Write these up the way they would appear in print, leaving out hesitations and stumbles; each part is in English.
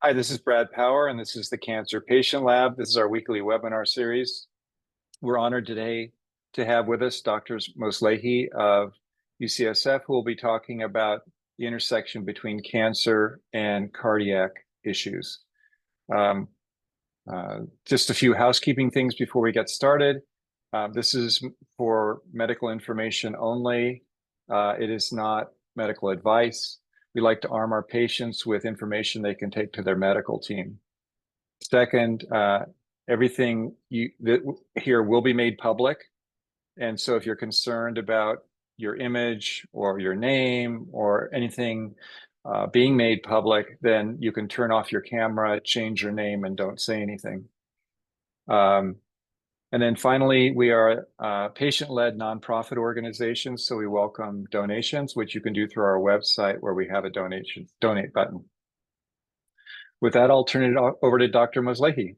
Hi, this is Brad Power, and this is the Cancer Patient Lab. This is our weekly webinar series. We're honored today to have with us Dr. Moslehi of UCSF, who will be talking about the intersection between cancer and cardiac issues. Just a few housekeeping things before we get started. This is for medical information only. It is not medical advice. We like to arm our patients with information they can take to their medical team. Second, everything here will be made public. And so if you're concerned about your image or your name or anything being made public, then you can turn off your camera, change your name, and don't say anything. And then finally, we are a patient-led nonprofit organization, so we welcome donations, which you can do through our website where we have a donate button. With that, I'll turn it over to Dr. Moslehi.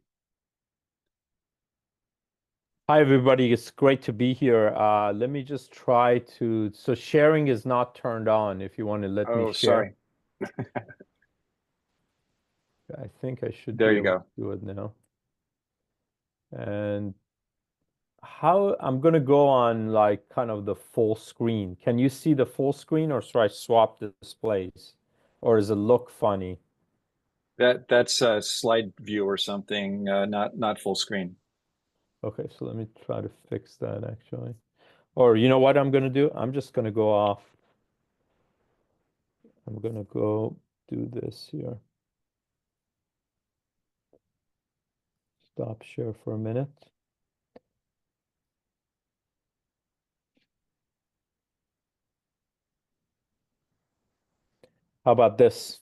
Hi, everybody. It's great to be here. Let me just try to, so sharing is not turned on if you want to let me share. Sorry. I think I should there be you able go. to do it now. And I'm going to go on like kind of the full screen. Can you see the full screen, or should I swap the displays, or does it look funny? That's a slide view or something, not full screen. Okay, so let me try to fix that actually. Or you know what I'm going to do? I'm just going to go off. I'm going to go do this here. Stop share for a minute. How about this?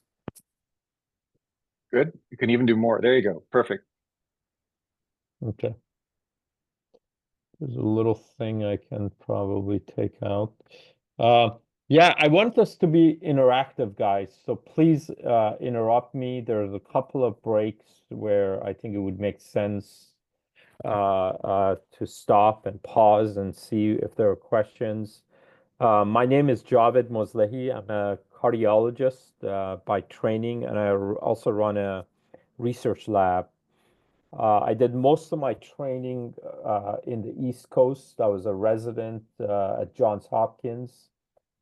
Good. You can even do more. There you go. Perfect. Okay. There's a little thing I can probably take out. Yeah, I want this to be interactive, guys. So please interrupt me. There's a couple of breaks where I think it would make sense to stop and pause and see if there are questions. My name is Javid Moslehi. I'm a cardiologist by training, and I also run a research lab. I did most of my training in the East Coast. I was a resident at Johns Hopkins,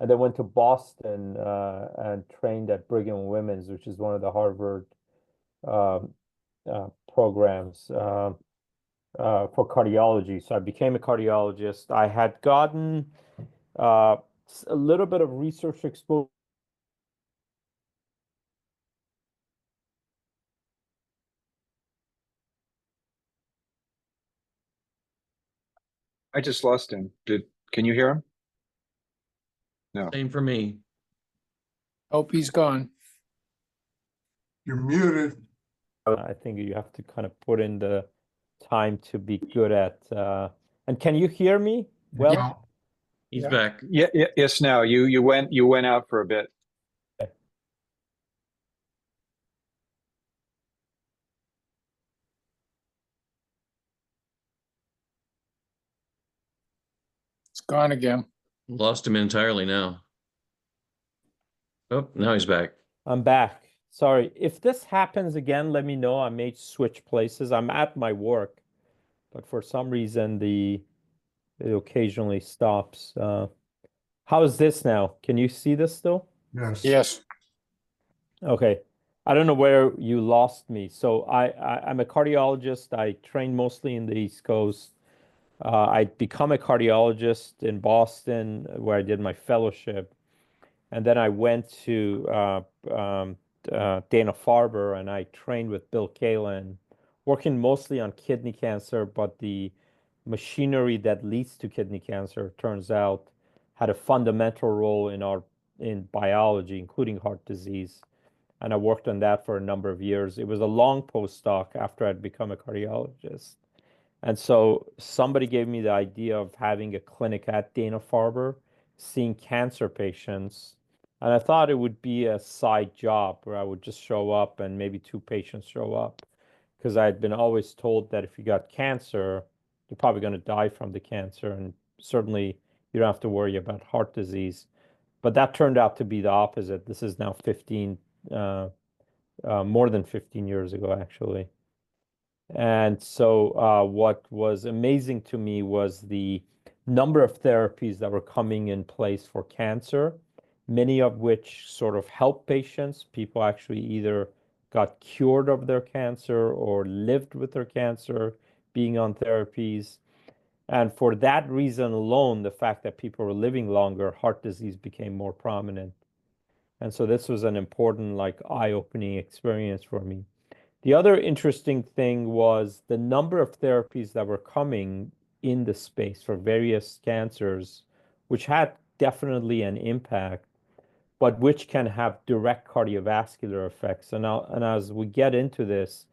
and then went to Boston and trained at Brigham and Women's, which is one of the Harvard programs for cardiology. So I became a cardiologist. I had gotten a little bit of research exposure. I just lost him. Can you hear him? No. Same for me. Hope he's gone. You're muted. I think you have to kind of put in the time to be good at. And can you hear me? Well, Yeah. He's Yeah. back. Yes. Now you went out for a bit. It's gone again. Lost him entirely now. Oh, now he's back. I'm back. Sorry. If this happens again, let me know. I may switch places. I'm at my work, but for some reason it occasionally stops. How is this now? Can you see this still? Yes. Yes. Okay. I don't know where you lost me. So I'm a cardiologist. I train mostly in the East Coast. I become a cardiologist in Boston, where I did my fellowship. And then I went to Dana-Farber, and I trained with Bill Kalin, working mostly on kidney cancer, but the machinery that leads to kidney cancer, turns out, had a fundamental role in biology, including heart disease. And I worked on that for a number of years. It was a long postdoc after I'd become a cardiologist. And so somebody gave me the idea of having a clinic at Dana-Farber, seeing cancer patients. And I thought it would be a side job where I would just show up and maybe 2 patients show up. Because I had been always told that if you got cancer, you're probably going to die from the cancer. And certainly you don't have to worry about heart disease. But that turned out to be the opposite. This is now 15 more than 15 years ago, actually. And so what was amazing to me was the number of therapies that were coming in place for cancer, many of which sort of help patients. People actually either got cured of their cancer or lived with their cancer being on therapies. And for that reason alone, the fact that people were living longer, heart disease became more prominent. And so this was an important, like, eye-opening experience for me. The other interesting thing was the number of therapies that were coming in the space for various cancers, which had definitely an impact, but which can have direct cardiovascular effects. And as we get into this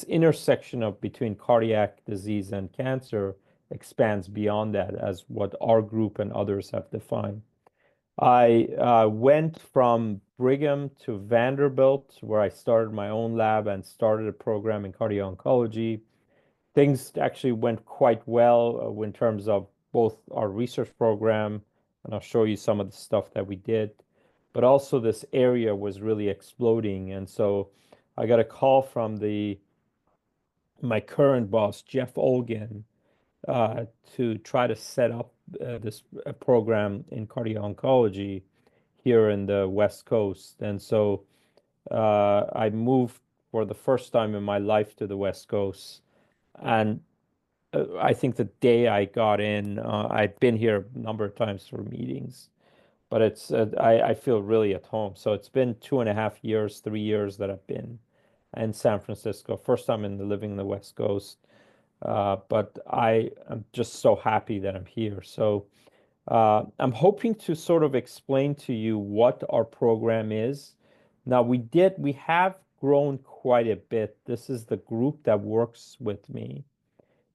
intersection of between cardiac disease and cancer expands beyond that, as what our group and others have defined. I went from Brigham to Vanderbilt, where I started my own lab and started a program in cardio-oncology. Things actually went quite well in terms of both our research program, and I'll show you some of the stuff that we did, but also this area was really exploding. And so I got a call from my current boss, Jeff Olgan, to try to set up this program in cardio-oncology here in the West Coast. And so I moved for the first time in my life to the West Coast. And I think the day I got in, I've been here a number of times for meetings, but I feel really at home. So it's been 2.5 years, 3 years that I've been in San Francisco. First time living in the West Coast. But I am just so happy that I'm here. So I'm hoping to sort of explain to you what our program is. Now, we have grown quite a bit. This is the group that works with me.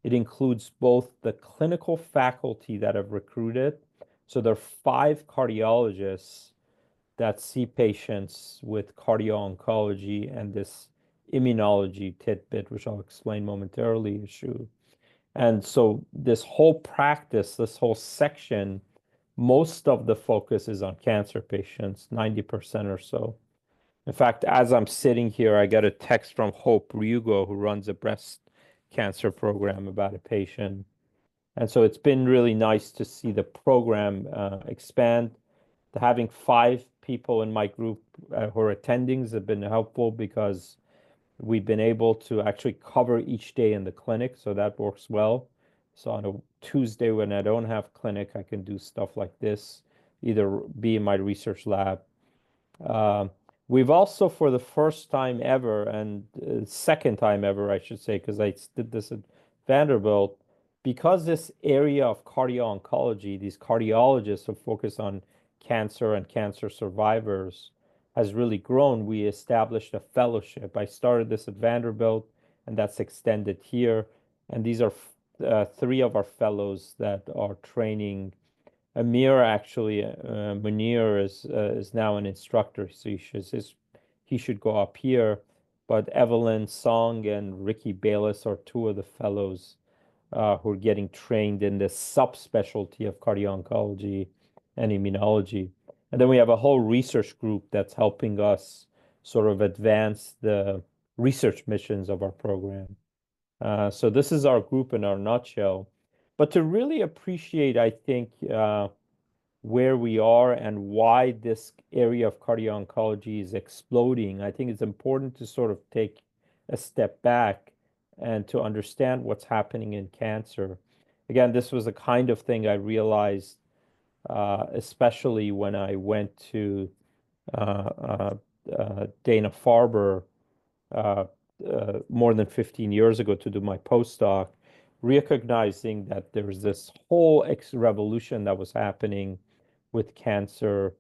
It includes both the clinical faculty that I've recruited. So there are 5 cardiologists that see patients with cardio-oncology and this immunology tidbit, which I'll explain momentarily, issue. And so this whole practice, this whole section, most of the focus is on cancer patients, 90% or so. In fact, as I'm sitting here, I got a text from Hope Ryugo, who runs a breast cancer program, about a patient. And so it's been really nice to see the program expand. Having 5 people in my group who are attendings have been helpful because we've been able to actually cover each day in the clinic, so that works well. So on a Tuesday when I don't have clinic, I can do stuff like this, either be in my research lab. We've also, for the first time ever, and second time ever, I should say, because I did this at Vanderbilt, because this area of cardio-oncology, these cardiologists who focus on cancer and cancer survivors, has really grown. We established a fellowship. I started this at Vanderbilt, and that's extended here. And these are 3 of our fellows that are training. Amir, actually, Munir is now an instructor, so he should go up here. But Evelyn Song and Ricky Bayless are 2 of the fellows who are getting trained in this subspecialty of cardio-oncology and immunology. And then we have a whole research group that's helping us sort of advance the research missions of our program. So this is our group in our nutshell. But to really appreciate, I think, where we are and why this area of cardio-oncology is exploding, I think it's important to sort of take a step back and to understand what's happening in cancer. Again, this was the kind of thing I realized, especially when I went to Dana-Farber more than 15 years ago to do my postdoc, recognizing that there's this whole revolution that was happening with cancer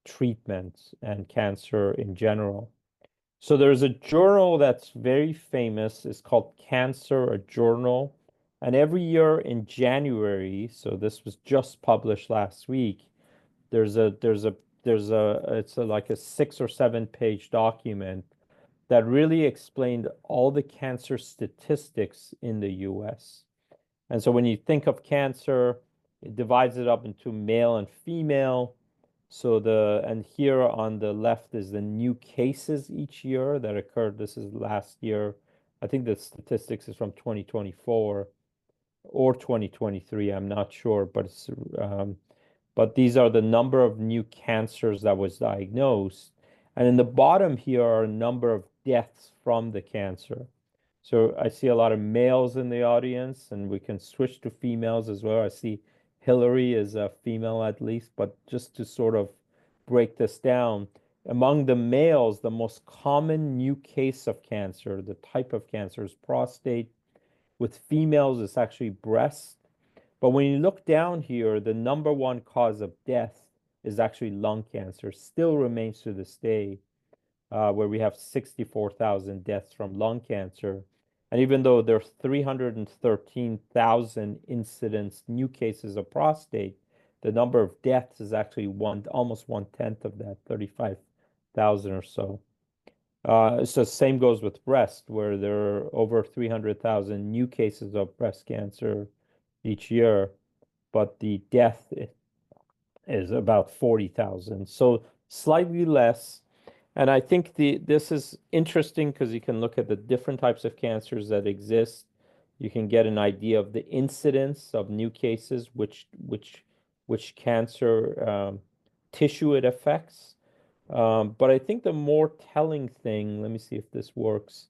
treatments and cancer in general. So there's a journal that's very famous. It's called Cancer, a Journal. And every year in January, so this was just published last week, it's like a 6 or 7 page document that really explained all the cancer statistics in the US. And so when you think of cancer, it divides it up into male and female. So and here on the left is the new cases each year that occurred. This is last year. I think the statistics is from 2024 or 2023. I'm not sure, but but these are the number of new cancers that was diagnosed. And in the bottom here are a number of deaths from the cancer. So I see a lot of males in the audience, and we can switch to females as well. I see Hillary is a female at least, but just to sort of break this down, among the males, the most common new case of cancer, the type of cancer is prostate. With females, it's actually breast. But when you look down here, the number one cause of death is actually lung cancer, still remains to this day, where we have 64,000 deaths from lung cancer. And even though there are 313,000 incidents, new cases of prostate, the number of deaths is actually almost 1/10 of that, 35,000 or so. So same goes with breast, where there are over 300,000 new cases of breast cancer each year, but the death is about 40,000. So slightly less. And I think this is interesting because you can look at the different types of cancers that exist. You can get an idea of the incidence of new cases, which cancer tissue it affects. But I think the more telling thing, let me see if this works,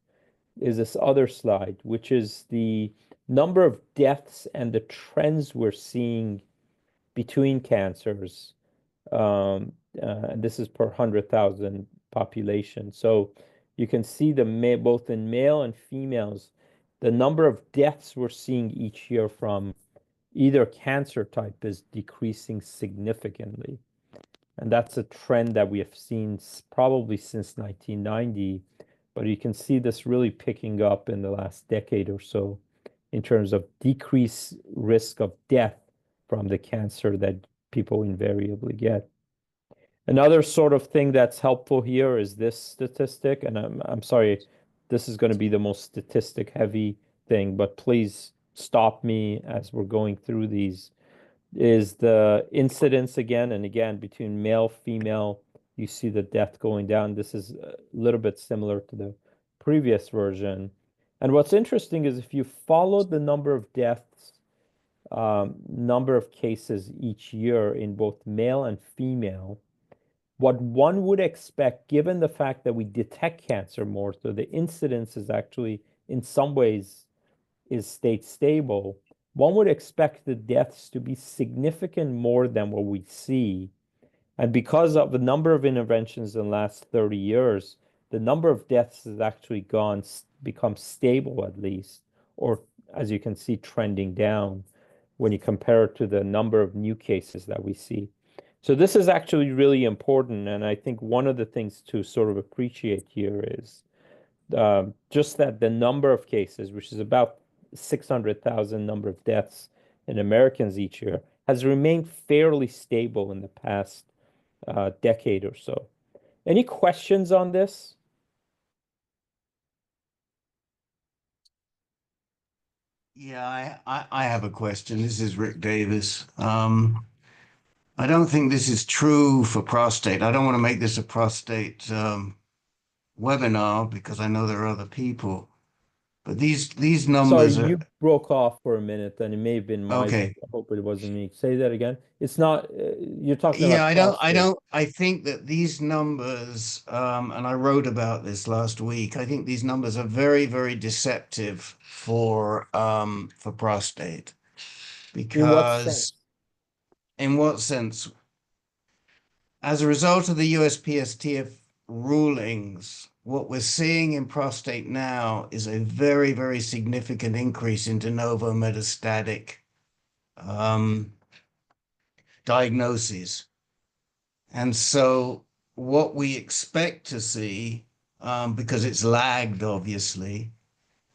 is this other slide, which is the number of deaths and the trends we're seeing between cancers. And this is per 100,000 population. So you can see both in male and females, the number of deaths we're seeing each year from either cancer type is decreasing significantly. And that's a trend that we have seen probably since 1990, but you can see this really picking up in the last decade or so in terms of decreased risk of death from the cancer that people invariably get. Another sort of thing that's helpful here is this statistic, and I'm sorry, this is going to be the most statistic heavy thing, but please stop me as we're going through these. Is the incidence again and again between male, female, you see the death going down. This is a little bit similar to the previous version. And what's interesting is if you follow the number of deaths, number of cases each year in both male and female, what one would expect, given the fact that we detect cancer more, so the incidence is actually in some ways is stayed stable, one would expect the deaths to be significant more than what we see. And because of the number of interventions in the last 30 years, the number of deaths has actually become stable at least, or as you can see, trending down when you compare it to the number of new cases that we see. So this is actually really important. And I think one of the things to sort of appreciate here is just that the number of cases, which is about 600,000 number of deaths in Americans each year, has remained fairly stable in the past decade or so. Any questions on this? Yeah, I have a question. This is Rick Davis. I don't think this is true for prostate. I don't want to make this a prostate webinar because I know there are other people. But these numbers Sorry, are you broke off for a minute, and it may have been my. okay. I hope it wasn't me. Say that again. It's not. You're talking Yeah, about prostate. I think that these numbers, and I wrote about this last week. I think these numbers are very, very deceptive for prostate In what because sense? in what sense? As a result of the USPSTF rulings, what we're seeing in prostate now is a very, very significant increase in de novo metastatic diagnoses. And so what we expect to see, because it's lagged, obviously,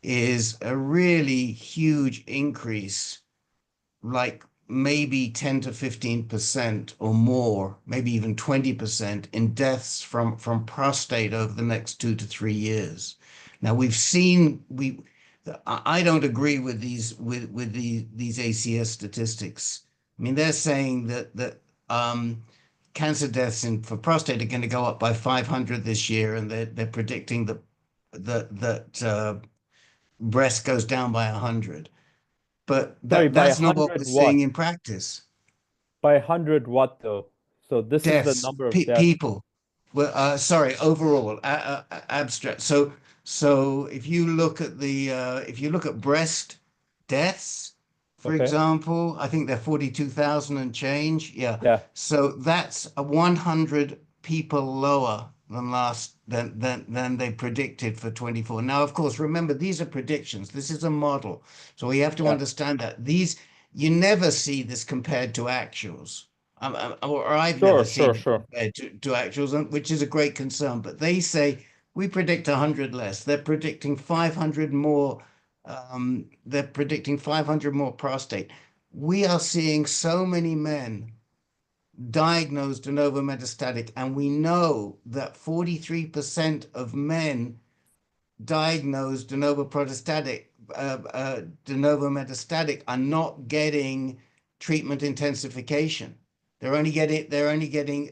is a really huge increase, like maybe 10 to 15% or more, maybe even 20% in deaths from prostate over the next 2 to 3 years. Now I don't agree with these ACS statistics. I mean, they're saying that cancer deaths for prostate are going to go up by 500 this year, and they're predicting that breast goes down by 100. But Sorry, by that's not what 100 we're what? seeing in practice. By 100 what though? So this is the Deaths, number of deaths. people. Well, sorry, overall, abstract. So if you look at breast deaths, for Okay. example, I think they're 42,000 and change. Yeah. Yeah. So that's a 100 people lower than they predicted for 24. Now, of course, remember, these are predictions. This is a model. So we have to Yeah. understand that you never see this compared to actuals. Or I've Sure, never seen it sure. compared to actuals, which is a great concern. But they say we predict 100 less. They're predicting 500 more. They're predicting 500 more prostate. We are seeing so many men diagnosed de novo metastatic, and we know that 43% of men diagnosed de novo metastatic are not getting treatment intensification. They're only getting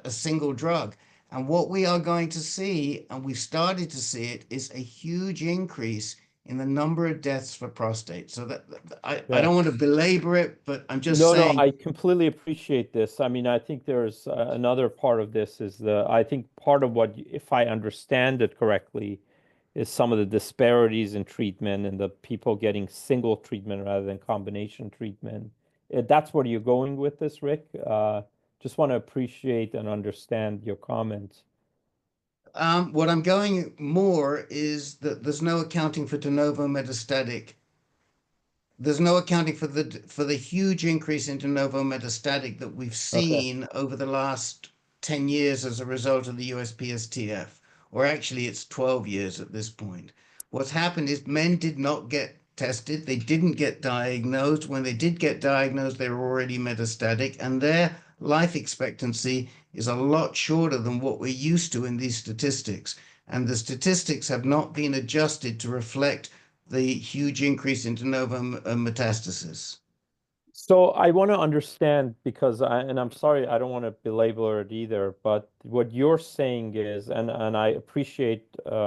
a single drug. And what we are going to see, and we've started to see it, is a huge increase in the number of deaths for prostate. So I don't want to belabor it, but I'm just saying. No, I completely appreciate this. I mean, I think there's another part of this is I think part of what, if I understand it correctly, is some of the disparities in treatment and the people getting single treatment rather than combination treatment. That's where you're going with this, Rick. Just want to appreciate and understand your comments. What I'm going more is that there's no accounting for de novo metastatic. There's no accounting for the huge increase in de novo metastatic that we've seen over the last 10 years as a result of the USPSTF, or actually it's 12 years at this point. What's happened is men did not get tested. They didn't get diagnosed. When they did get diagnosed, they were already metastatic, and their life expectancy is a lot shorter than what we're used to in these statistics. And the statistics have not been adjusted to reflect the huge increase in de novo metastasis. So I want to understand, because and I'm sorry, I don't want to belabor it either, but what you're saying is, and I appreciate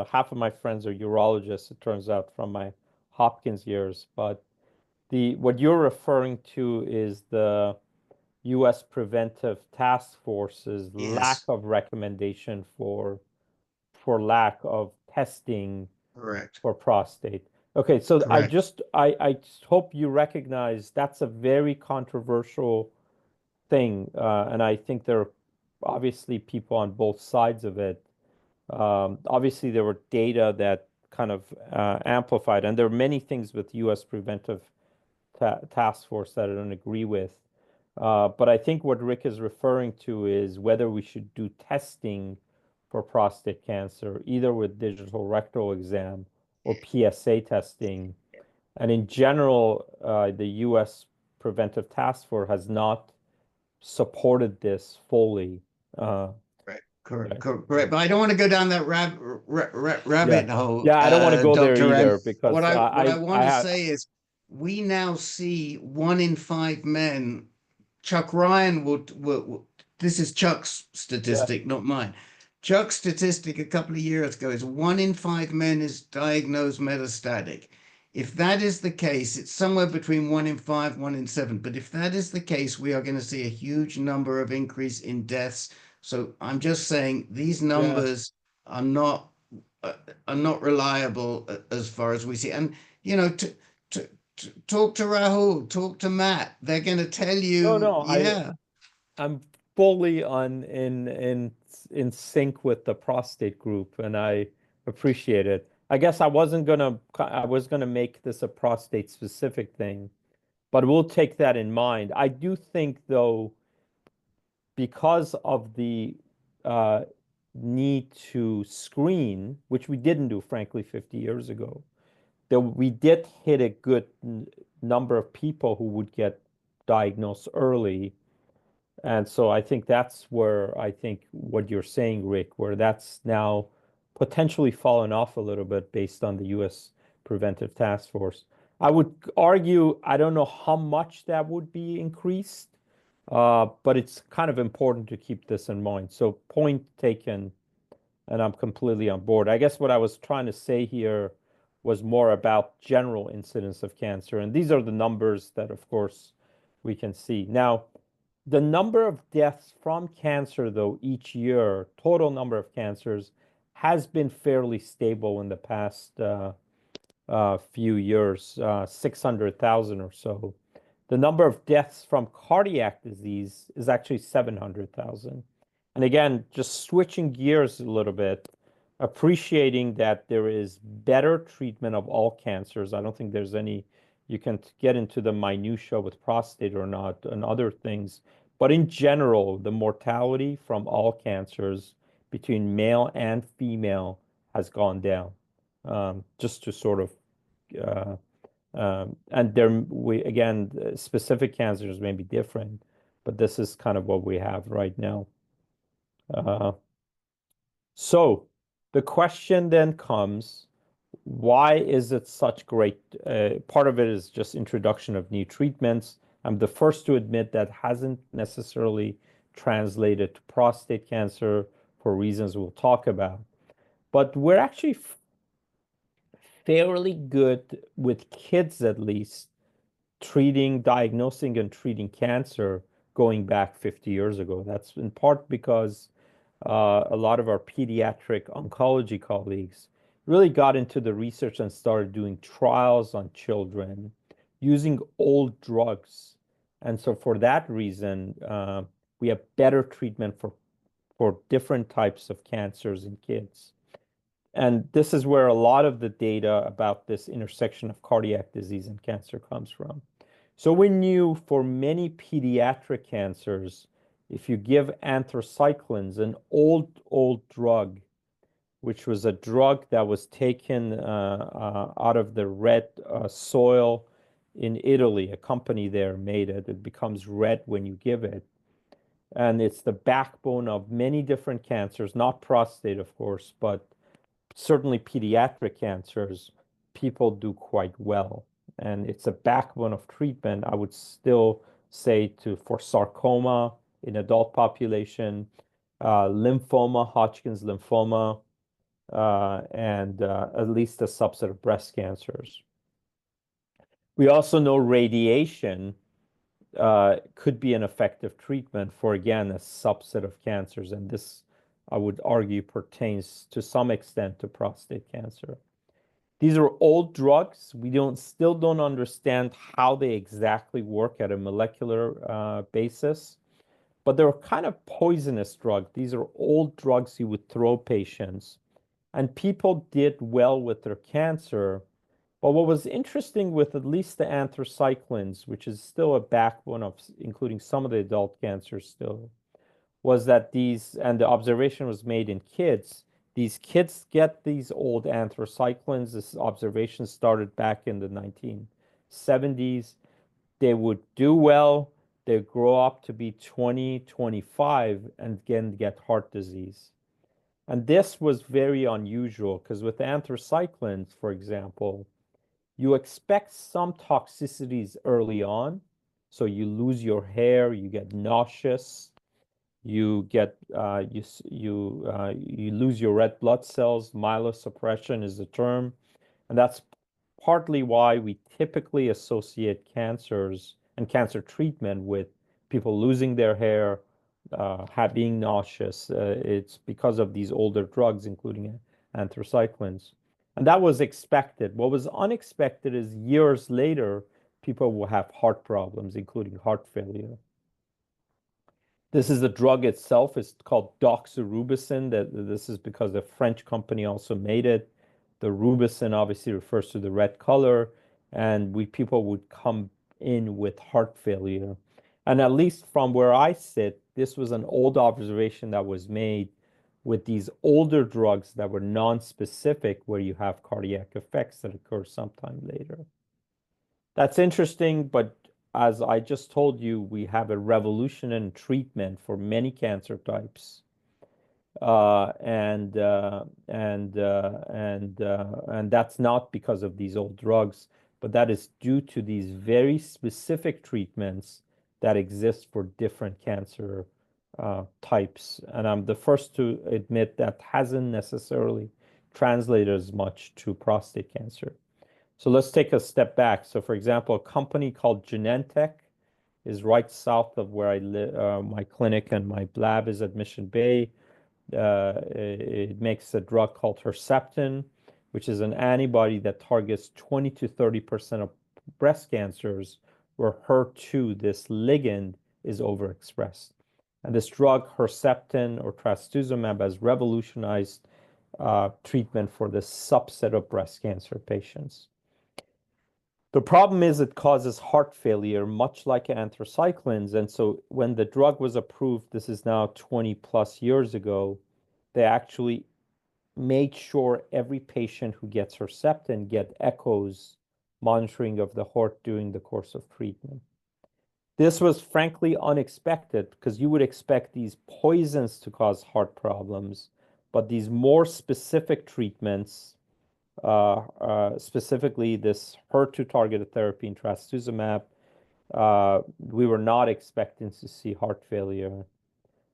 half of my friends are urologists, it turns out, from my Hopkins years, but what you're referring to is the U.S. Preventive Task Force's lack of recommendation for lack of testing Correct. for prostate. Okay, so I Correct. just hope you recognize that's a very controversial thing, and I think there are obviously people on both sides of it. Obviously, there were data that kind of amplified, and there are many things with U.S. Preventive Task Force that I don't agree with. But I think what Rick is referring to is whether we should do testing for prostate cancer, either with digital rectal exam or PSA testing. And in general, the U.S. Preventive Task Force has not supported this fully. Correct. But I don't want to go down that rabbit hole. Yeah, I don't want to go there Dr. either, because what I want to say is we now see 1 in 5 men. Chuck Ryan will this is Chuck's statistic, not mine. Chuck's statistic a couple of years ago is 1 in 5 men is diagnosed metastatic. If that is the case, it's somewhere between 1 in 5, 1 in 7. But if that is the case, we are going to see a huge number of increase in deaths. So I'm just saying these numbers are not reliable as far as we see. And talk to Rahul, talk to Matt. They're going to tell you. No, I'm fully in sync with the prostate group, and I appreciate it. I guess I was gonna make this a prostate specific thing, but we'll take that in mind. I do think, though, because of the need to screen, which we didn't do, frankly, 50 years ago, that we did hit a good number of people who would get diagnosed early. And so I think that's where I think what you're saying, Rick, where that's now potentially fallen off a little bit based on the U.S. Preventive Task Force. I would argue, I don't know how much that would be increased, But it's kind of important to keep this in mind. So point taken, and I'm completely on board. I guess what I was trying to say here was more about general incidence of cancer. And these are the numbers that, of course, we can see. Now, the number of deaths from cancer, though, each year, total number of cancers, has been fairly stable in the past few years, 600,000 or so. The number of deaths from cardiac disease is actually 700,000. And again, just switching gears a little bit, appreciating that there is better treatment of all cancers. I don't think there's any, you can get into the minutia with prostate or not and other things. But in general, the mortality from all cancers between male and female has gone down. Just to sort of, and there, we again, specific cancers may be different, but this is kind of what we have right now. So the question then comes, why is it such great? Part of it is just introduction of new treatments. I'm the first to admit that hasn't necessarily translated to prostate cancer for reasons we'll talk about. But we're actually fairly good with kids, at least, diagnosing and treating cancer going back 50 years ago. That's in part because a lot of our pediatric oncology colleagues really got into the research and started doing trials on children using old drugs. And so for that reason, we have better treatment for different types of cancers in kids. And this is where a lot of the data about this intersection of cardiac disease and cancer comes from. So we knew for many pediatric cancers, if you give anthracyclines, an old drug, which was a drug that was taken out of the red soil in Italy, a company there made it. It becomes red when you give it. And it's the backbone of many different cancers, not prostate, of course, but certainly pediatric cancers, people do quite well. And it's a backbone of treatment, I would still say, for sarcoma in adult population, lymphoma, Hodgkin's lymphoma, and at least a subset of breast cancers. We also know radiation could be an effective treatment for, again, a subset of cancers. And this, I would argue, pertains to some extent to prostate cancer. These are old drugs. We still don't understand how they exactly work at a molecular basis, but they're kind of poisonous drugs. These are old drugs you would throw patients, and people did well with their cancer. But what was interesting with at least the anthracyclines, which is still a backbone of including some of the adult cancers still, was that and the observation was made in kids, these kids get these old anthracyclines. This observation started back in the 1970s. They would do well. They grow up to be 20, 25, and again get heart disease. And this was very unusual because with anthracyclines, for example, you expect some toxicities early on. So you lose your hair, you get nauseous, you lose your red blood cells. Myelosuppression is the term, and that's partly why we typically associate cancers and cancer treatment with people losing their hair, being nauseous. It's because of these older drugs, including anthracyclines, and that was expected. What was unexpected is years later, people will have heart problems, including heart failure. This is the drug itself. It's called doxorubicin. This is because a French company also made it. The rubicin obviously refers to the red color, and people would come in with heart failure. And at least from where I sit, this was an old observation that was made with these older drugs that were non-specific, where you have cardiac effects that occur sometime later. That's interesting, but as I just told you, we have a revolution in treatment for many cancer types, and that's not because of these old drugs, but that is due to these very specific treatments that exist for different cancer types. And I'm the first to admit that hasn't necessarily translated as much to prostate cancer. So let's take a step back. So for example, a company called Genentech is right south of where I live. My clinic and my lab is at Mission Bay. It makes a drug called Herceptin, which is an antibody that targets 20 to 30% of breast cancers where HER2, this ligand, is overexpressed. And this drug, Herceptin or trastuzumab, has revolutionized treatment for this subset of breast cancer patients. The problem is it causes heart failure, much like anthracyclines. And so when the drug was approved, this is now 20 plus years ago, they actually made sure every patient who gets Herceptin get echoes, monitoring of the heart during the course of treatment. This was frankly unexpected because you would expect these poisons to cause heart problems, but these more specific treatments, specifically this HER2 targeted therapy and trastuzumab, we were not expecting to see heart failure.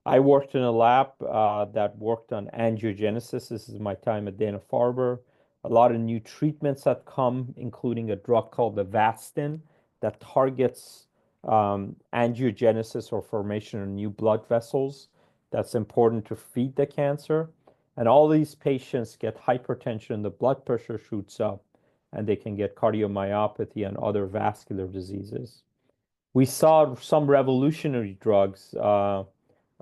I worked in a lab that worked on angiogenesis. This is my time at Dana-Farber. A lot of new treatments had come, including a drug called Avastin that targets angiogenesis or formation of new blood vessels. That's important to feed the cancer. And all these patients get hypertension, the blood pressure shoots up, and they can get cardiomyopathy and other vascular diseases. We saw some revolutionary drugs.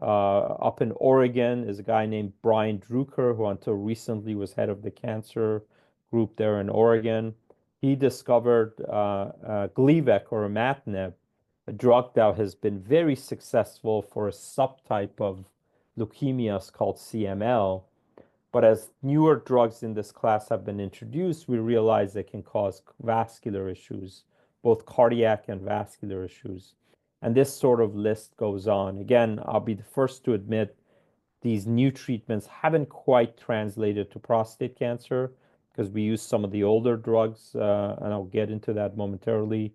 Up in Oregon is a guy named Brian Drucker, who until recently was head of the cancer group there in Oregon. He discovered Gleevec or imatinib, a drug that has been very successful for a subtype of leukemias called CML. But as newer drugs in this class have been introduced, we realize they can cause vascular issues, both cardiac and vascular issues. And this sort of list goes on. Again, I'll be the first to admit these new treatments haven't quite translated to prostate cancer because we use some of the older drugs, and I'll get into that momentarily.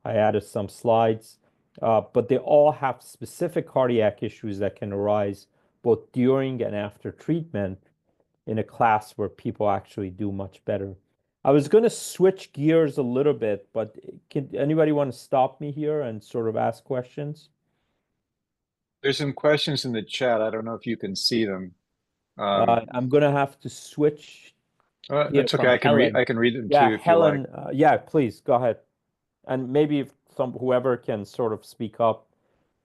I added some slides, but they all have specific cardiac issues that can arise both during and after treatment in a class where people actually do much better. I was going to switch gears a little bit, but can anybody want to stop me here and sort of ask questions? There's some questions in the chat. I don't know if you can see them. I'm going to have to switch here That's okay. from Helen. I can read them Yeah, too if Helen, you like. yeah, please go ahead. And maybe if whoever can sort of speak up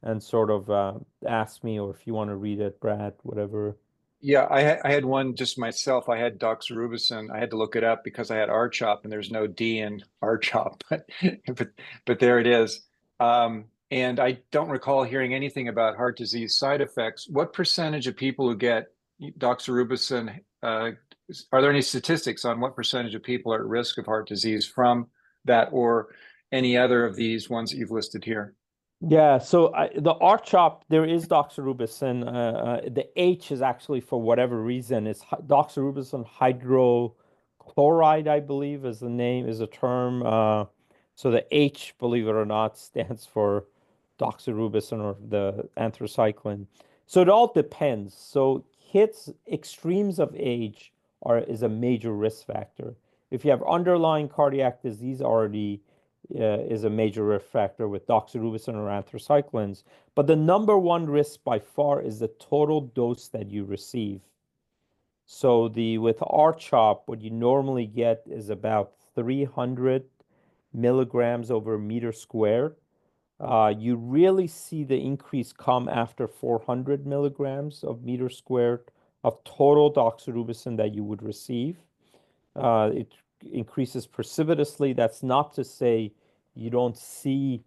and sort of ask me, or if you want to read it, Brad, whatever. Yeah, I had one just myself. I had doxorubicin. I had to look it up because I had R-CHOP and there's no D in R-CHOP, but there it is. And I don't recall hearing anything about heart disease side effects. What percentage of people who get doxorubicin, are there any statistics on what percentage of people are at risk of heart disease from that or any other of these ones that you've listed here? Yeah, so the R-CHOP, there is doxorubicin. The H is actually, for whatever reason, it's doxorubicin hydrochloride, I believe, is the name, is a term. So the H, believe it or not, stands for doxorubicin or the anthracycline. So it all depends. So kids, extremes of age is a major risk factor. If you have underlying cardiac disease already, is a major risk factor with doxorubicin or anthracyclines. But the number one risk by far is the total dose that you receive. So with R-CHOP, what you normally get is about 300 milligrams over a meter squared. You really see the increase come after 400 milligrams of meter squared of total doxorubicin that you would receive. It increases precipitously. That's not to say you don't see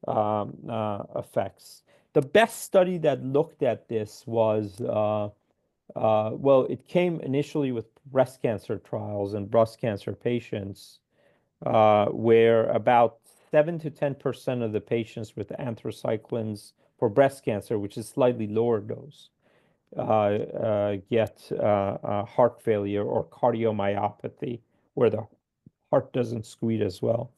effects. The best study that looked at this was, well, it came initially with breast cancer trials and breast cancer patients, where about 7 to 10% of the patients with anthracyclines for breast cancer, which is slightly lower dose, get heart failure or cardiomyopathy, where the heart doesn't squeeze as well.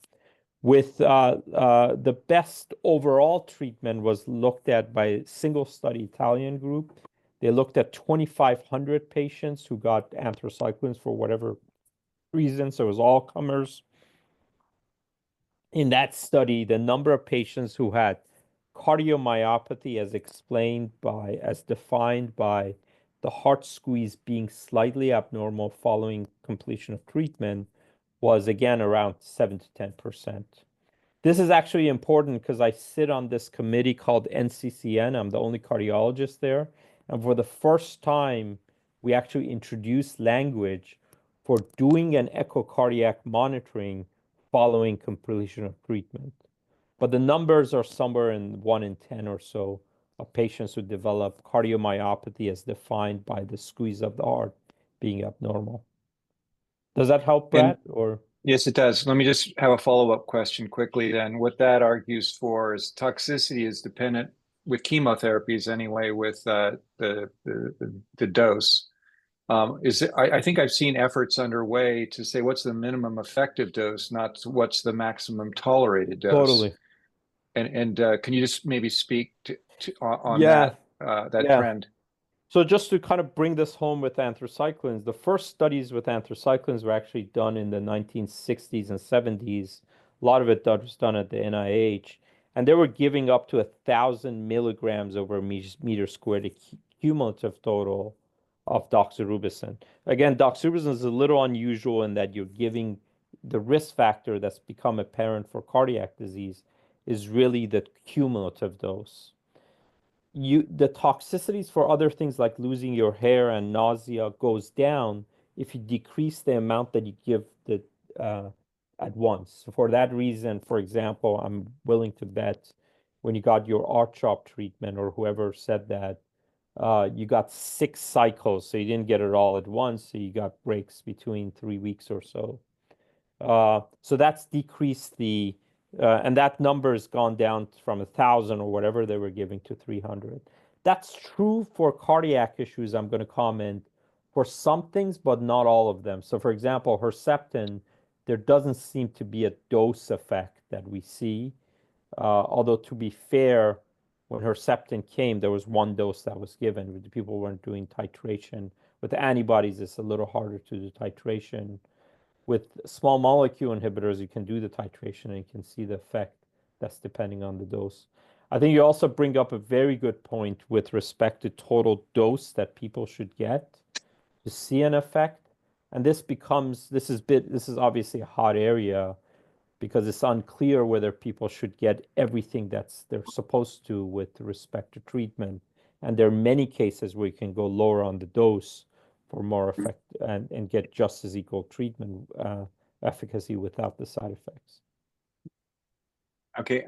with the best overall treatment was looked at by a single study Italian group. They looked at 2,500 patients who got anthracyclines for whatever reason, so it was all comers. In that study, the number of patients who had cardiomyopathy as defined by the heart squeeze being slightly abnormal following completion of treatment was again around 7 to 10%. This is actually important because I sit on this committee called NCCN. I'm the only cardiologist there. And for the first time, we actually introduced language for doing an echocardiac monitoring following completion of treatment. But the numbers are somewhere in 1 in 10 or so of patients who develop cardiomyopathy as defined by the squeeze of the heart being abnormal. Does that help, Brad? Or yes, it does. Let me just have a follow-up question quickly then. What that argues for is toxicity is dependent with chemotherapies anyway, with the dose. I think I've seen efforts underway to say what's the minimum effective dose, not what's the maximum tolerated dose. totally. And can you just maybe speak on Yeah. that Yeah. trend? So just to kind of bring this home with anthracyclines, the first studies with anthracyclines were actually done in the 1960s and 70s. A lot of it was done at the NIH, and they were giving up to 1,000 milligrams over a meter squared, a cumulative total of doxorubicin. Again, doxorubicin is a little unusual in that you're giving the risk factor that's become apparent for cardiac disease is really the cumulative dose. The toxicities for other things like losing your hair and nausea goes down if you decrease the amount that you give at once. For that reason, for example, I'm willing to bet when you got your R-CHOP treatment or whoever said that, you got 6 cycles, so you didn't get it all at once, so you got breaks between 3 weeks or so. So that's decreased and that number has gone down from 1,000 or whatever they were giving to 300. That's true for cardiac issues, I'm going to comment, for some things, but not all of them. So for example, Herceptin, there doesn't seem to be a dose effect that we see. Although to be fair, when Herceptin came, there was 1 dose that was given. People weren't doing titration. With antibodies, it's a little harder to do titration. With small molecule inhibitors, you can do the titration and you can see the effect that's depending on the dose. I think you also bring up a very good point with respect to total dose that people should get to see an effect. And this is obviously a hot area because it's unclear whether people should get everything they're supposed to with respect to treatment. And there are many cases where you can go lower on the dose for more effect and get just as equal treatment efficacy without the side effects. Okay,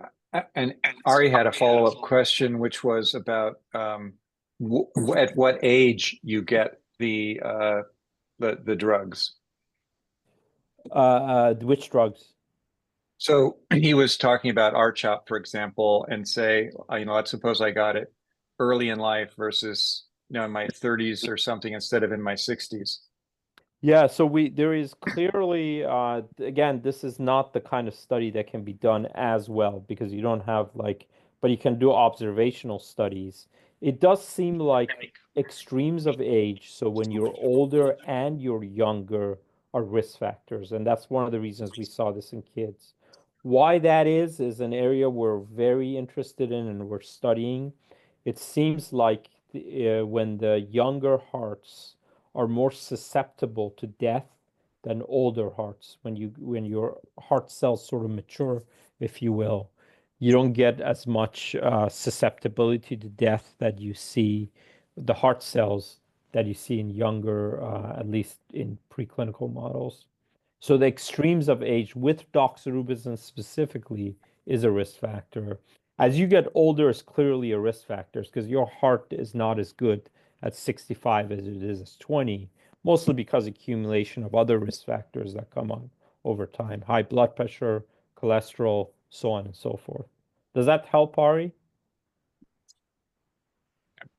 and Ari had a follow-up question, which was about at what age you get the drugs. Which drugs? So he was talking about R-CHOP, for example, and say, let's suppose I got it early in life versus, in my 30s or something instead of in my 60s. Yeah, so there is clearly, again, this is not the kind of study that can be done as well because you don't have but you can do observational studies. It does seem like extremes of age, so when you're older and you're younger, are risk factors. And that's one of the reasons we saw this in kids. Why that is an area we're very interested in and we're studying. It seems like when the younger hearts are more susceptible to death than older hearts. When your heart cells sort of mature, if you will, you don't get as much susceptibility to death that you see the heart cells that you see in younger, at least in preclinical models. So the extremes of age with doxorubicin specifically is a risk factor. As you get older, it's clearly a risk factor because your heart is not as good at 65 as it is at 20, mostly because accumulation of other risk factors that come on over time, high blood pressure, cholesterol, so on and so forth. Does that help, Ari?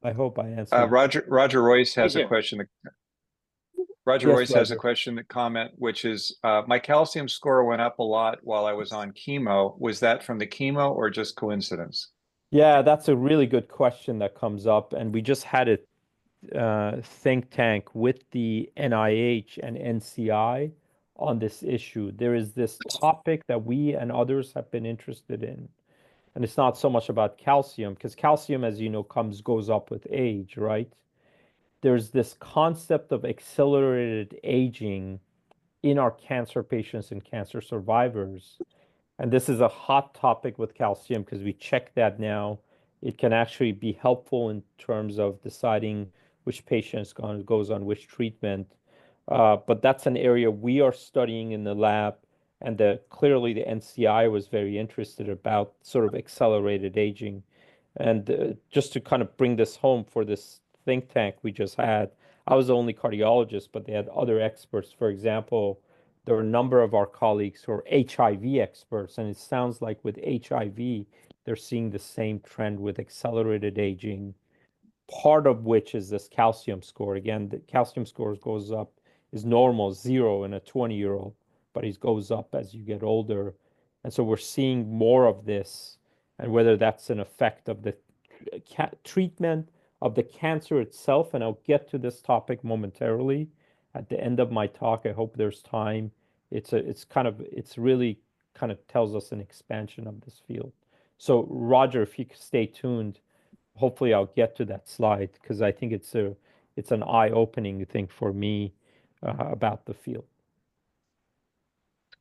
I hope I answered. Roger Royce has Thank a you. question. Roger Yes, Royce has a Roger. question, a comment, which is my calcium score went up a lot while I was on chemo. Was that from the chemo or just coincidence? Yeah, that's a really good question that comes up, and we just had a think tank with the NIH and NCI on this issue. There is this topic that we and others have been interested in, and it's not so much about calcium, because calcium, as you know, goes up with age, right? There's this concept of accelerated aging in our cancer patients and cancer survivors. And this is a hot topic with calcium because we check that now. It can actually be helpful in terms of deciding which patients goes on which treatment. But that's an area we are studying in the lab, and clearly the NCI was very interested about sort of accelerated aging. And just to kind of bring this home for this think tank we just had, I was the only cardiologist, but they had other experts. For example, there are a number of our colleagues who are HIV experts, and it sounds like with HIV, they're seeing the same trend with accelerated aging, part of which is this calcium score. Again, the calcium score goes up, is normal, 0 in a 20-year-old, but it goes up as you get older. And so we're seeing more of this, and whether that's an effect of the treatment of the cancer itself, and I'll get to this topic momentarily at the end of my talk. I hope there's time. It's really kind of tells us an expansion of this field. So Roger, if you could stay tuned, hopefully I'll get to that slide because I think it's an eye-opening thing for me about the field.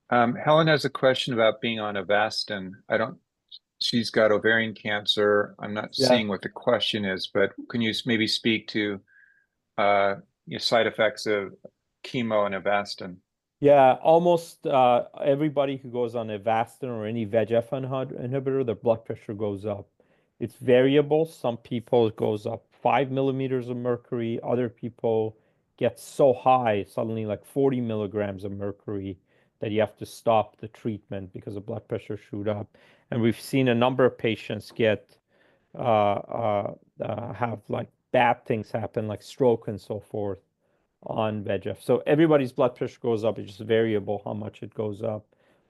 Helen has a question about being on Avastin. She's got ovarian cancer. I'm not Yeah. seeing what the question is, but can you maybe speak to side effects of chemo and Avastin? Yeah, almost everybody who goes on Avastin or any VEGF inhibitor, their blood pressure goes up. It's variable. Some people it goes up 5 millimeters of mercury. Other people get so high, suddenly like 40 milligrams of mercury, that you have to stop the treatment because the blood pressure shoot up. And we've seen a number of patients have like bad things happen, like stroke and so forth, on VEGF. So everybody's blood pressure goes up. It's just variable how much it goes up.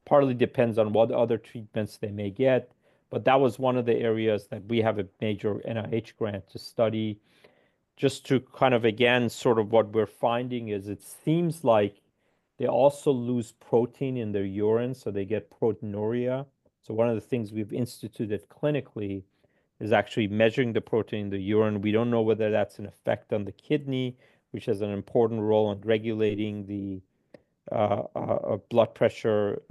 Partly depends on what other treatments they may get. But that was one of the areas that we have a major NIH grant to study. Just to kind of, again, sort of what we're finding is it seems like they also lose protein in their urine, so they get proteinuria. So one of the things we've instituted clinically is actually measuring the protein in the urine. We don't know whether that's an effect on the kidney, which has an important role in regulating the blood pressure.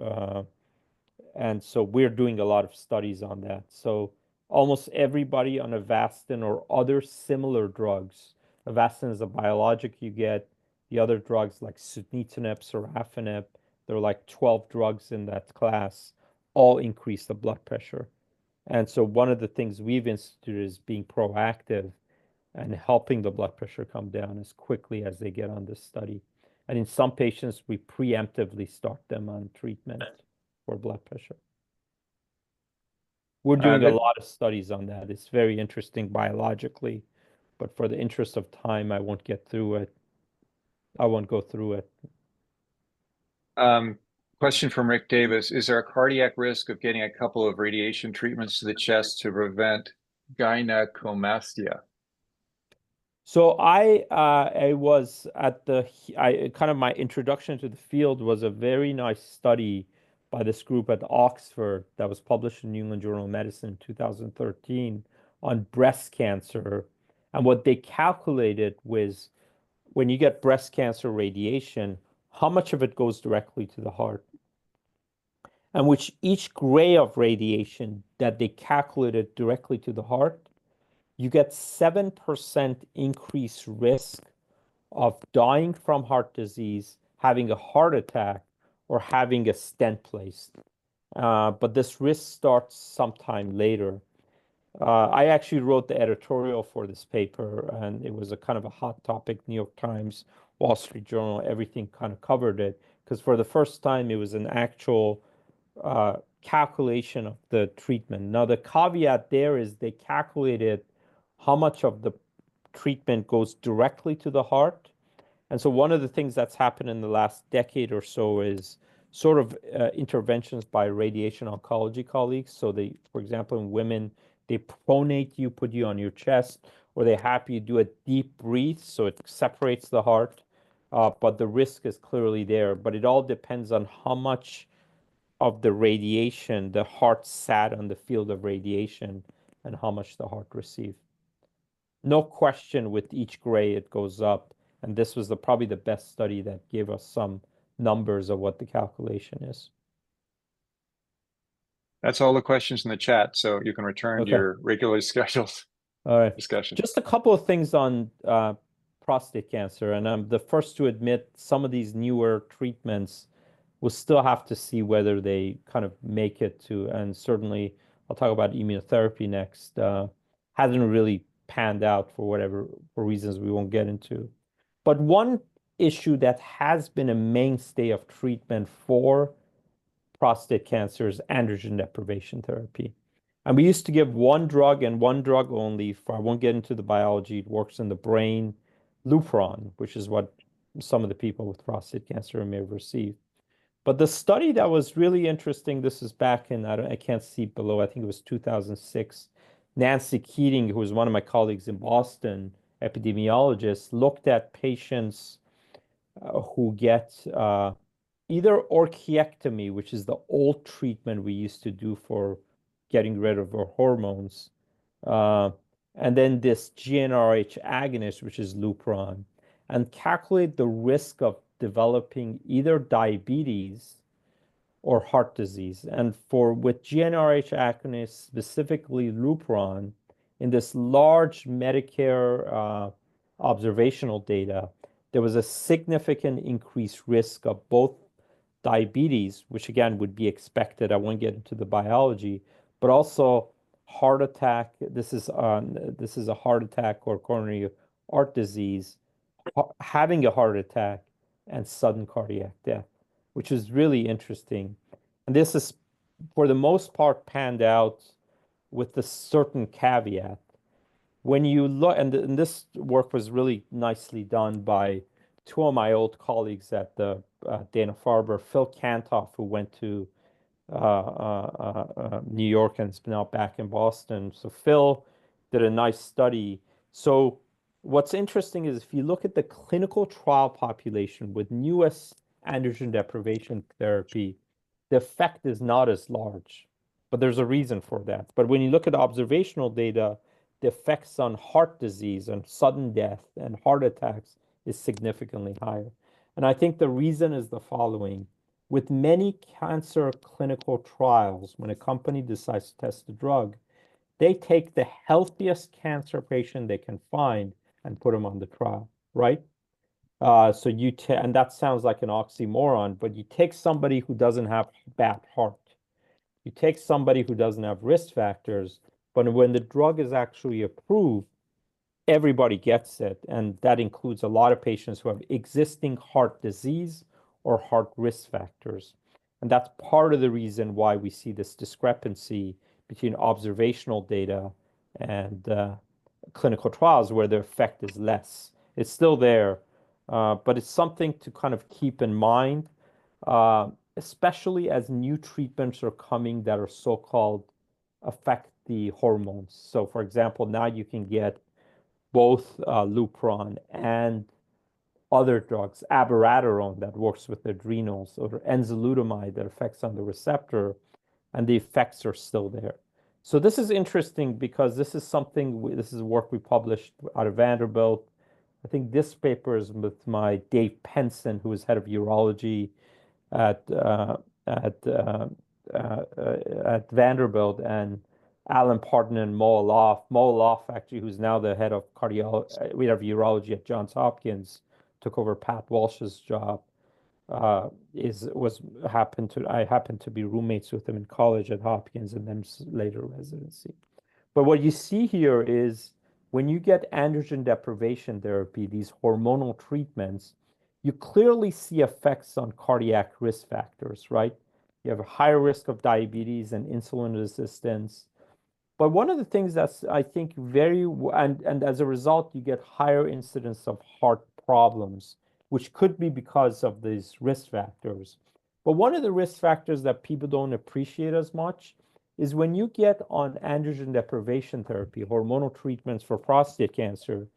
And so we're doing a lot of studies on that. So almost everybody on Avastin or other similar drugs, Avastin is a biologic you get. The other drugs like sunitinib, sorafenib, there are like 12 drugs in that class, all increase the blood pressure. And so one of the things we've instituted is being proactive and helping the blood pressure come down as quickly as they get on this study. And in some patients, we preemptively start them on treatment for blood pressure. We're doing a lot of studies on that. It's very interesting biologically, but for the interest of time, I won't get through it. I won't go through it. Question from Rick Davis. Is there a cardiac risk of getting a couple of radiation treatments to the chest to prevent gynecomastia? So I was at my introduction to the field was a very nice study by this group at Oxford that was published in New England Journal of Medicine in 2013 on breast cancer. And what they calculated was when you get breast cancer radiation, how much of it goes directly to the heart? And which each gray of radiation that they calculated directly to the heart, you get 7% increased risk of dying from heart disease, having a heart attack, or having a stent placed. But this risk starts sometime later. I actually wrote the editorial for this paper, and it was a kind of a hot topic. New York Times, Wall Street Journal, everything kind of covered it, because for the first time, it was an actual calculation of the treatment. Now, the caveat there is they calculated how much of the treatment goes directly to the heart And so one of the things that's happened in the last decade or so is sort of interventions by radiation oncology colleagues. So they, for example, in women, they pronate you, put you on your chest, or they have you do a deep breathe, so it separates the heart. But the risk is clearly there. But it all depends on how much of the radiation the heart sat on the field of radiation and how much the heart received. No question, with each gray it goes up. And this was probably the best study that gave us some numbers of what the calculation is. That's all the questions in the chat, so you can return to Okay. your regularly scheduled All right. discussion. Just a couple of things on prostate cancer. And I'm the first to admit some of these newer treatments we'll still have to see whether they kind of make it to, and certainly I'll talk about immunotherapy next, hasn't really panned out for reasons we won't get into. But one issue that has been a mainstay of treatment for prostate cancer is androgen deprivation therapy. And we used to give one drug and one drug only for, I won't get into the biology, it works in the brain, Lupron, which is what some of the people with prostate cancer may have received. But the study that was really interesting, this is back in, I can't see below, I think it was 2006. Nancy Keating, who was one of my colleagues in Boston, epidemiologist, looked at patients who get either orchiectomy, which is the old treatment we used to do for getting rid of our hormones, and then this GnRH agonist, which is Lupron, and calculate the risk of developing either diabetes or heart disease. And with GnRH agonists, specifically Lupron, in this large Medicare observational data, there was a significant increased risk of both diabetes, which again would be expected. I won't get into the biology, but also heart attack. This is a heart attack or coronary heart disease, having a heart attack, and sudden cardiac death, which is really interesting. And this is, for the most part, panned out with a certain caveat. When you look, and this work was really nicely done by two of my old colleagues at the Dana-Farber, Phil Kantoff, who went to New York and is now back in Boston. So Phil did a nice study. So what's interesting is if you look at the clinical trial population with newest androgen deprivation therapy, the effect is not as large, but there's a reason for that. But when you look at observational data, the effects on heart disease and sudden death and heart attacks is significantly higher. And I think the reason is the following. With many cancer clinical trials, when a company decides to test a drug, they take the healthiest cancer patient they can find and put them on the trial, right? And that sounds like an oxymoron, but you take somebody who doesn't have bad heart, you take somebody who doesn't have risk factors, but when the drug is actually approved, everybody gets it. And that includes a lot of patients who have existing heart disease or heart risk factors. And that's part of the reason why we see this discrepancy between observational data and clinical trials where the effect is less. It's still there, but it's something to kind of keep in mind, especially as new treatments are coming that are so-called affect the hormones. So for example, now you can get both Lupron and other drugs, abiraterone that works with the adrenals, or enzalutamide that affects on the receptor, and the effects are still there. So this is interesting because this is work we published out of Vanderbilt. I think this paper is with my Dave Penson, who is head of urology at Vanderbilt, and Alan Parton and Mo Aloff, actually, who's now the head of urology at Johns Hopkins, took over Pat Walsh's job. I happened to be roommates with him in college at Hopkins and then later residency. But what you see here is when you get androgen deprivation therapy, these hormonal treatments, you clearly see effects on cardiac risk factors, right? You have a higher risk of diabetes and insulin resistance. But one of the things that's, I think, and as a result, you get higher incidence of heart problems, which could be because of these risk factors. But one of the risk factors that people don't appreciate as much is when you get on androgen deprivation therapy, hormonal treatments for prostate cancer,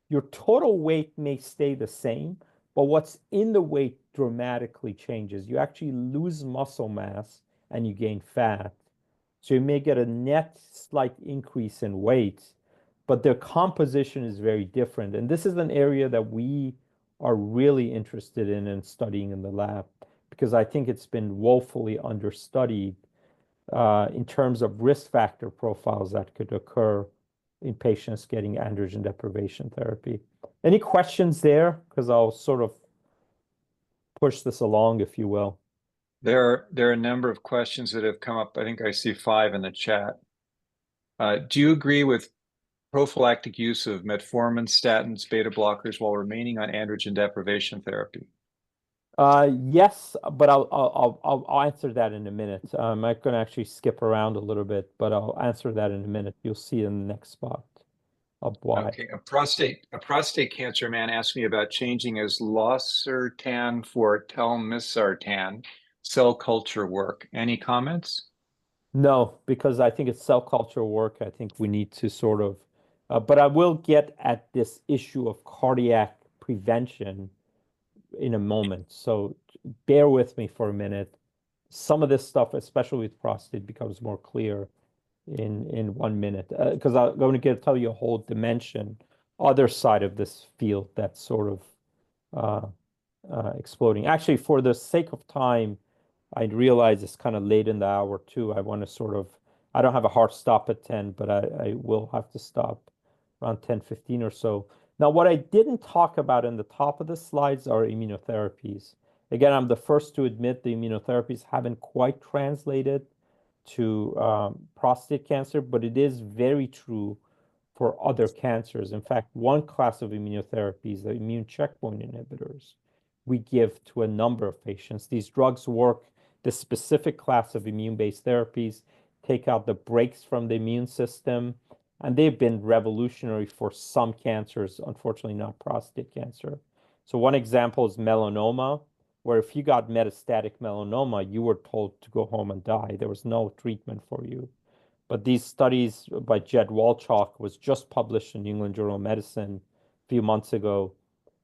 your total weight may stay the same, but what's in the weight dramatically changes. You actually lose muscle mass and you gain fat. So you may get a net slight increase in weight, but their composition is very different. And this is an area that we are really interested in and studying in the lab, because I think it's been woefully understudied in terms of risk factor profiles that could occur in patients getting androgen deprivation therapy. Any questions there? Because I'll sort of push this along, if you will. There are a number of questions that have come up. I think I see 5 in the chat. Do you agree with prophylactic use of metformin, statins, beta blockers while remaining on androgen deprivation therapy? Yes, but I'll answer that in a minute. I'm going to actually skip around a little bit, but I'll answer that in a minute. You'll see in the next spot of why. Okay, a prostate cancer man asked me about changing his losartan for telmisartan cell culture work. Any comments? No, because I think it's cell culture work. I think we need to sort of, but I will get at this issue of cardiac prevention in a moment. So bear with me for a minute. Some of this stuff, especially with prostate, becomes more clear in 1 minute, because I'm going to tell you a whole dimension, other side of this field that's sort of exploding. Actually, for the sake of time, I realize it's kind of late in the hour too. I want to sort of, I don't have a hard stop at 10, but I will have to stop around 10:15 or so. Now, what I didn't talk about in the top of the slides are immunotherapies. Again, I'm the first to admit the immunotherapies haven't quite translated to prostate cancer, but it is very true for other cancers. In fact, one class of immunotherapies, the immune checkpoint inhibitors, we give to a number of patients. These drugs work, the specific class of immune-based therapies take out the brakes from the immune system, and they've been revolutionary for some cancers, unfortunately not prostate cancer. So one example is melanoma, where if you got metastatic melanoma, you were told to go home and die. There was no treatment for you. But these studies by Jed Walchok was just published in New England Journal of Medicine a few months ago,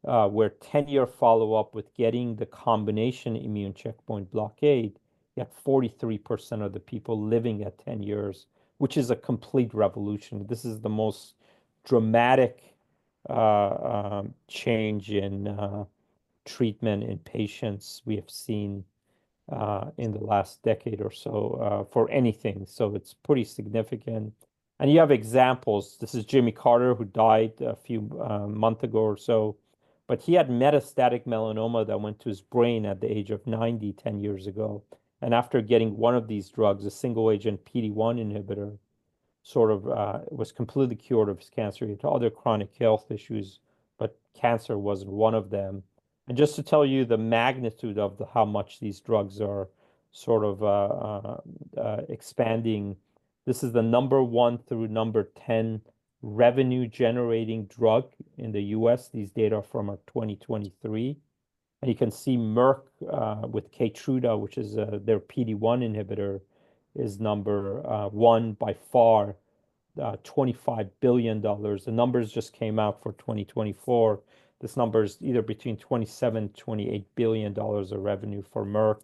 where 10-year follow-up with getting the combination immune checkpoint blockade, you had 43% of the people living at 10 years, which is a complete revolution. This is the most dramatic change in treatment in patients we have seen in the last decade or so for anything. So it's pretty significant. And you have examples. This is Jimmy Carter, who died a few months ago or so, but he had metastatic melanoma that went to his brain at the age of 90, 10 years ago. And after getting one of these drugs, a single agent PD-1 inhibitor, sort of was completely cured of his cancer. He had other chronic health issues, but cancer wasn't one of them. And just to tell you the magnitude of how much these drugs are sort of expanding, this is the number 1 through number 10 revenue generating drug in the US. These data are from 2023. And you can see Merck with Keytruda, which is their PD-1 inhibitor, is number 1 by far, $25 billion. The numbers just came out for 2024. This number is either between 27 to $28 billion of revenue for Merck.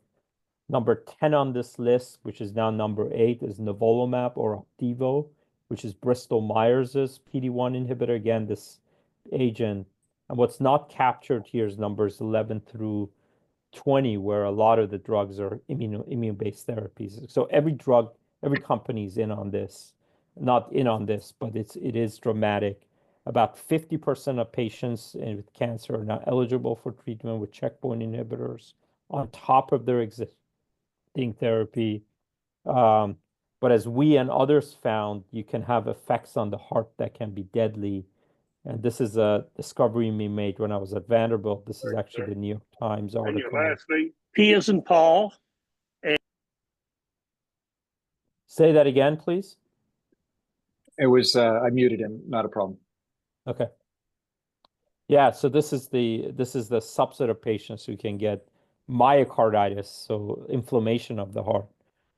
Number 10 on this list, which is now number 8, is nivolumab or Opdivo, which is Bristol Myers' PD-1 inhibitor. Again, this agent. And what's not captured here is numbers 11 through 20, where a lot of the drugs are immune-based therapies. So every drug, every company is in on this. Not in on this, but it is dramatic. About 50% of patients with cancer are now eligible for treatment with checkpoint inhibitors on top of their existing therapy. But as we and others found, you can have effects on the heart that can be deadly. And this is a discovery we made when I was at Vanderbilt. This is actually the New York Times article. And your last name? P as in Paul. Say that again, please. It was, I muted him, not a problem. Okay. Yeah, so this is the subset of patients who can get myocarditis, so inflammation of the heart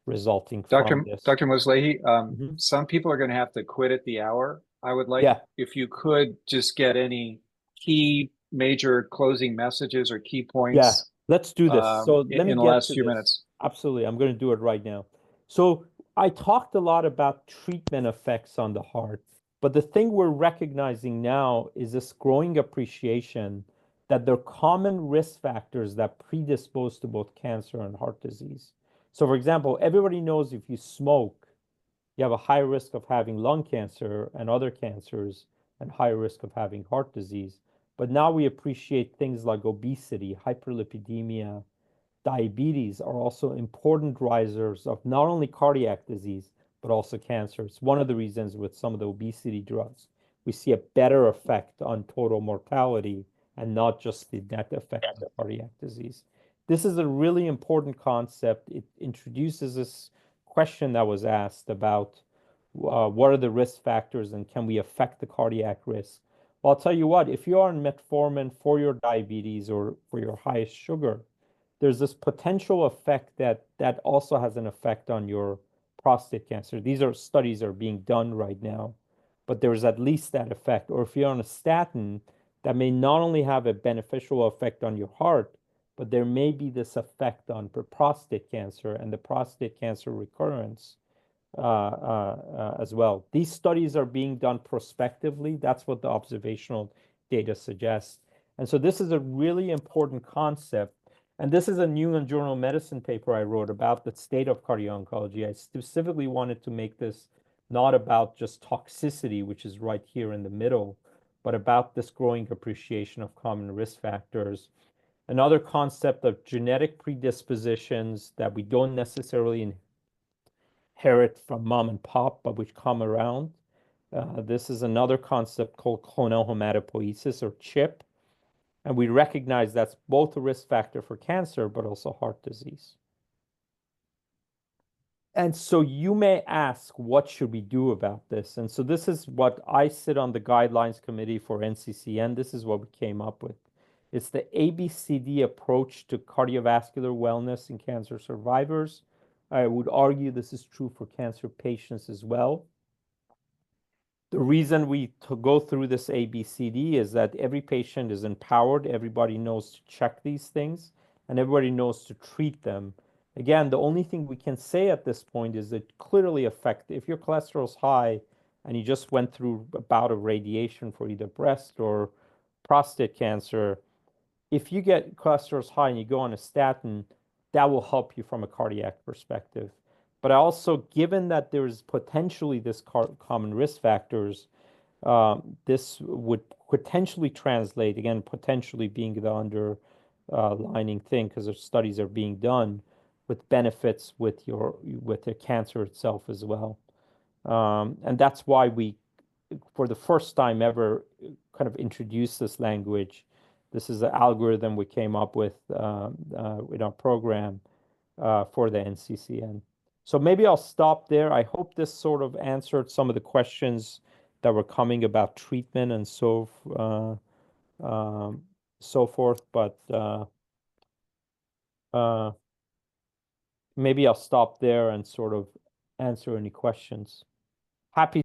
resulting from this. Dr. Moslehi, Mhm. some people are going to have to quit at the hour. I would like, Yeah. if you could just get any key major closing messages or key Yeah, points let's do this. So let me in the get last to few this. minutes. Absolutely. I'm going to do it right now. So I talked a lot about treatment effects on the heart, but the thing we're recognizing now is this growing appreciation that there are common risk factors that predispose to both cancer and heart disease. So for example, everybody knows if you smoke, you have a high risk of having lung cancer and other cancers and high risk of having heart disease. But now we appreciate things like obesity, hyperlipidemia, diabetes are also important risers of not only cardiac disease, but also cancer. It's one of the reasons with some of the obesity drugs, we see a better effect on total mortality and not just the net effect on cardiac disease. This is a really important concept. It introduces this question that was asked about what are the risk factors and can we affect the cardiac risk? Well, I'll tell you what, if you're on metformin for your diabetes or for your highest sugar, there's this potential effect that also has an effect on your prostate cancer. These are studies are being done right now, but there's at least that effect. Or if you're on a statin, that may not only have a beneficial effect on your heart, but there may be this effect on prostate cancer and the prostate cancer recurrence as well. These studies are being done prospectively. That's what the observational data suggests. And so this is a really important concept. And this is a New England Journal of Medicine paper I wrote about the state of cardio-oncology. I specifically wanted to make this not about just toxicity, which is right here in the middle, but about this growing appreciation of common risk factors. Another concept of genetic predispositions that we don't necessarily inherit from mom and pop, but which come around. This is another concept called clonal hematopoiesis or CHIP. And we recognize that's both a risk factor for cancer, but also heart disease. And so you may ask, what should we do about this? And so this is what I sit on the guidelines committee for NCCN. This is what we came up with. It's the ABCD approach to cardiovascular wellness in cancer survivors. I would argue this is true for cancer patients as well. The reason we go through this ABCD is that every patient is empowered, everybody knows to check these things, and everybody knows to treat them. Again, the only thing we can say at this point is that clearly affect, if your cholesterol is high and you just went through a bout of radiation for either breast or prostate cancer, if you get cholesterol high and you go on a statin, that will help you from a cardiac perspective. But also, given that there's potentially this common risk factors, this would potentially translate, again, potentially being the underlining thing, because studies are being done with benefits with the cancer itself as well. And that's why we, for the first time ever, kind of introduced this language. This is an algorithm we came up with in our program for the NCCN. So maybe I'll stop there. I hope this sort of answered some of the questions that were coming about treatment and so forth. But maybe I'll stop there and sort of answer any questions. Happy